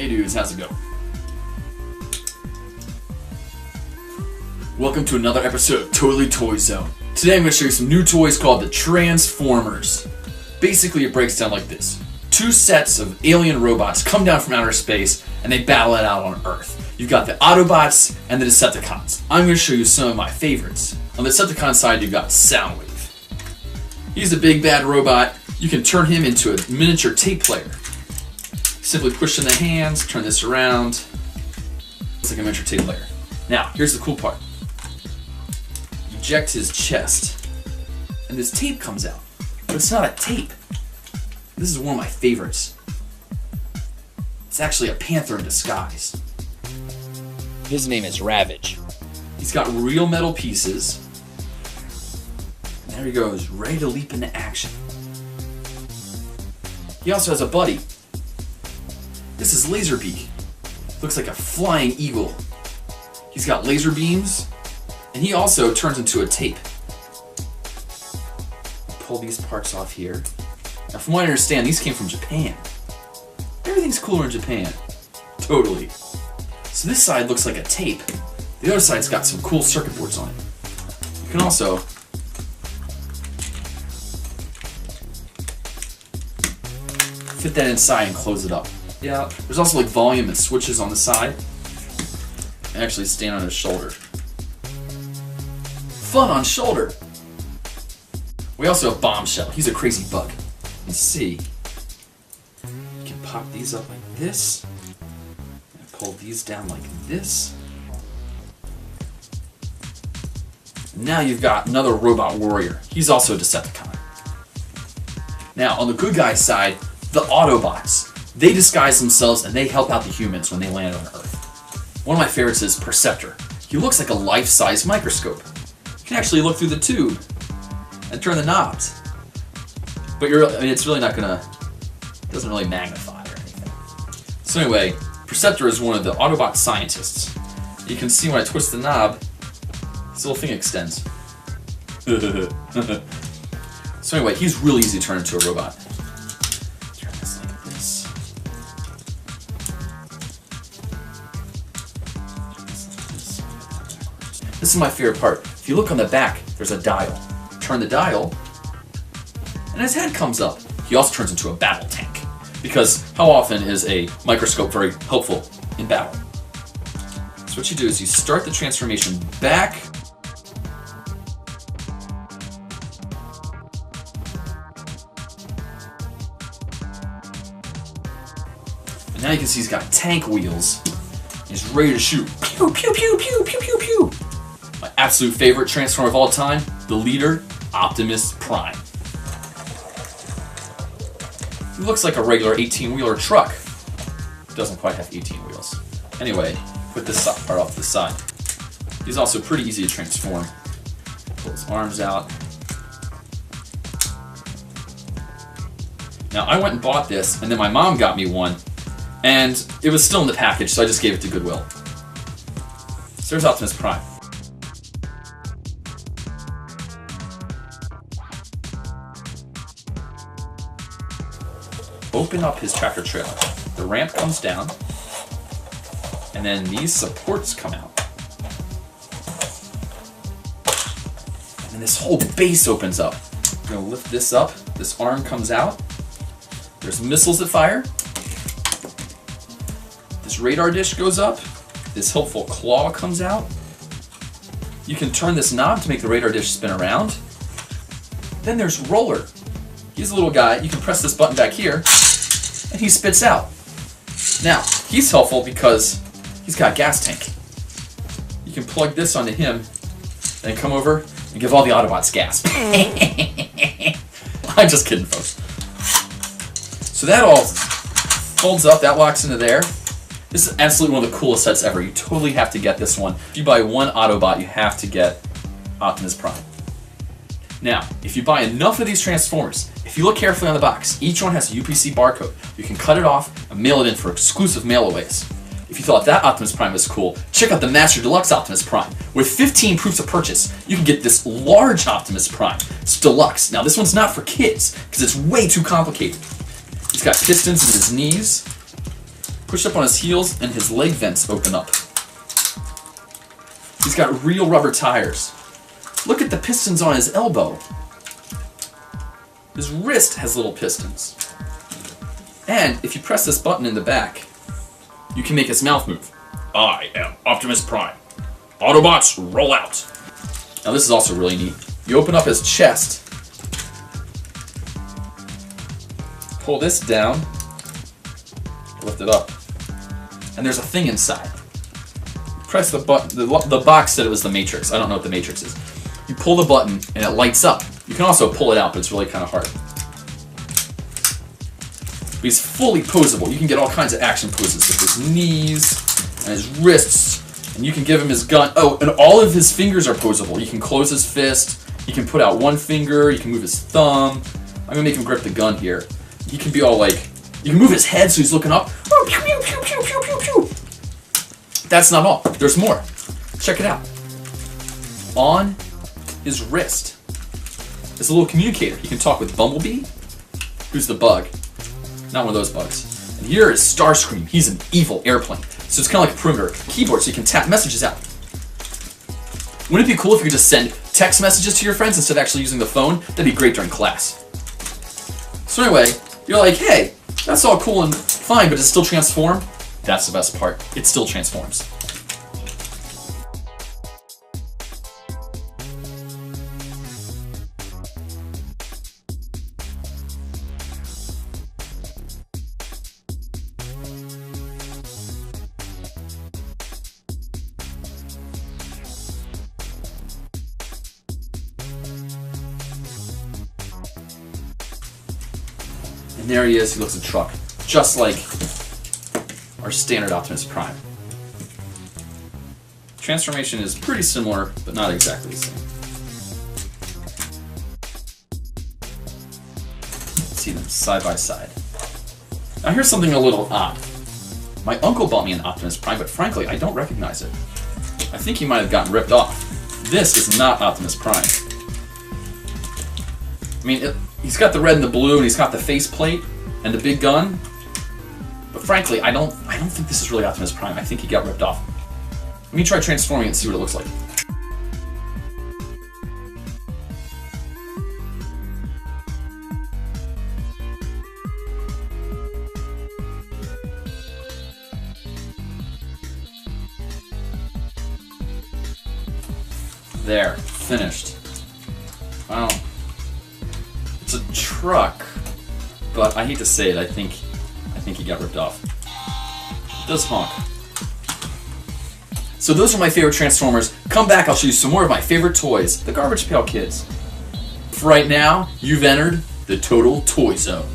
Hey dudes, how's it going? Welcome to another episode of Totally Toy Zone. Today I'm going to show you some new toys called the Transformers. Basically it breaks down like this. Two sets of alien robots come down from outer space and they battle it out on Earth. You've got the Autobots and the Decepticons. I'm going to show you some of my favorites. On the Decepticon side you've got Soundwave. He's a big bad robot. You can turn him into a miniature tape player. Simply push in the hands, turn this around. It's like a miniature tape player. Now, here's the cool part. Eject his chest, and this tape comes out. But it's not a tape. This is one of my favorites. It's actually a panther in disguise. His name is Ravage. He's got real metal pieces. And there he goes, ready to leap into action. He also has a buddy. This is Laserbeak. Looks like a flying eagle. He's got laser beams, and he also turns into a tape. Pull these parts off here. Now from what I understand, these came from Japan. Everything's cooler in Japan. Totally. So this side looks like a tape. The other side's got some cool circuit boards on it. You can also fit that inside and close it up. Yeah, there's also like volume and switches on the side. And actually stand on his shoulder. Fun on shoulder! We also have Bombshell. He's a crazy bug. You see, you can pop these up like this, and pull these down like this. And now you've got another robot warrior. He's also a Decepticon. Now, on the good guys' side, the Autobots. They disguise themselves and they help out the humans when they land on Earth. One of my favorites is Perceptor. He looks like a life-size microscope. You can actually look through the tube and turn the knobs. But it's really not gonna, doesn't really magnify or anything. So anyway, Perceptor is one of the Autobot scientists. You can see when I twist the knob, this little thing extends. So anyway, he's really easy to turn into a robot. Turn this like this. This is my favorite part. If you look on the back, there's a dial. Turn the dial, and his head comes up. He also turns into a battle tank. Because how often is a microscope very helpful in battle? So what you do is you start the transformation back. And now you can see he's got tank wheels. He's ready to shoot. Pew, pew, pew, pew, pew, pew, pew. My absolute favorite Transformer of all time, the leader, Optimus Prime. He looks like a regular 18-wheeler truck. Doesn't quite have 18 wheels. Anyway, put this part off to the side. He's also pretty easy to transform. Pull his arms out. Now, I went and bought this, and then my mom got me one, and it was still in the package, so I just gave it to Goodwill. So there's Optimus Prime. Open up his tractor trailer. The ramp comes down, and then these supports come out. And then this whole base opens up. We're gonna lift this up, this arm comes out. There's missiles that fire. This radar dish goes up. This helpful claw comes out. You can turn this knob to make the radar dish spin around. Then there's Roller. He's a little guy. You can press this button back here, and he spits out. Now, he's helpful because he's got a gas tank. You can plug this onto him, then come over and give all the Autobots gas. I'm just kidding, folks. So that all folds up, that locks into there. This is absolutely one of the coolest sets ever. You totally have to get this one. If you buy one Autobot, you have to get Optimus Prime. Now, if you buy enough of these Transformers, if you look carefully on the box, each one has a UPC barcode. You can cut it off and mail it in for exclusive mail-aways. If you thought that Optimus Prime was cool, check out the Master Deluxe Optimus Prime. With 15 proofs of purchase, you can get this large Optimus Prime. It's Deluxe. Now, this one's not for kids, because it's way too complicated. He's got pistons in his knees. Push up on his heels and his leg vents open up. He's got real rubber tires. Look at the pistons on his elbow. His wrist has little pistons. And if you press this button in the back, you can make his mouth move. I am Optimus Prime. Autobots, roll out. Now this is also really neat. You open up his chest, pull this down, lift it up, and there's a thing inside. Press the button. The box said it was the Matrix. I don't know what the Matrix is. You pull the button and it lights up. You can also pull it out, but it's really kind of hard. But he's fully posable. You can get all kinds of action poses with his knees and his wrists, and you can give him his gun. Oh, and all of his fingers are posable. You can close his fist. You can put out one finger. You can move his thumb. I'm gonna make him grip the gun here. He can be all like, you can move his head so he's looking up. Oh, pew, pew, pew, pew, pew, pew, pew. That's not all. There's more. Check it out. On his wrist is a little communicator. He can talk with Bumblebee, who's the bug. Not one of those bugs. And here is Starscream. He's an evil airplane. So it's kind of like a perimeter keyboard, so you can tap messages out. Wouldn't it be cool if you could just send text messages to your friends instead of actually using the phone? That'd be great during class. So anyway, you're like, hey, that's all cool and fine, but does it still transform? That's the best part. It still transforms. And there he is, he looks a truck, just like our standard Optimus Prime. Transformation is pretty similar, but not exactly the same. Let's see them side by side. Now here's something a little odd. My uncle bought me an Optimus Prime, but frankly, I don't recognize it. I think he might have gotten ripped off. This is not Optimus Prime. I mean, he's got the red and the blue, and he's got the faceplate and the big gun. But frankly, I don't think this is really Optimus Prime. I think he got ripped off. Let me try transforming it and see what it looks like. There, finished. Wow. It's a truck, but I hate to say it, I think he got ripped off. It does honk. So those are my favorite Transformers. Come back, I'll show you some more of my favorite toys, the Garbage Pail Kids. For right now, you've entered the Total Toy Zone.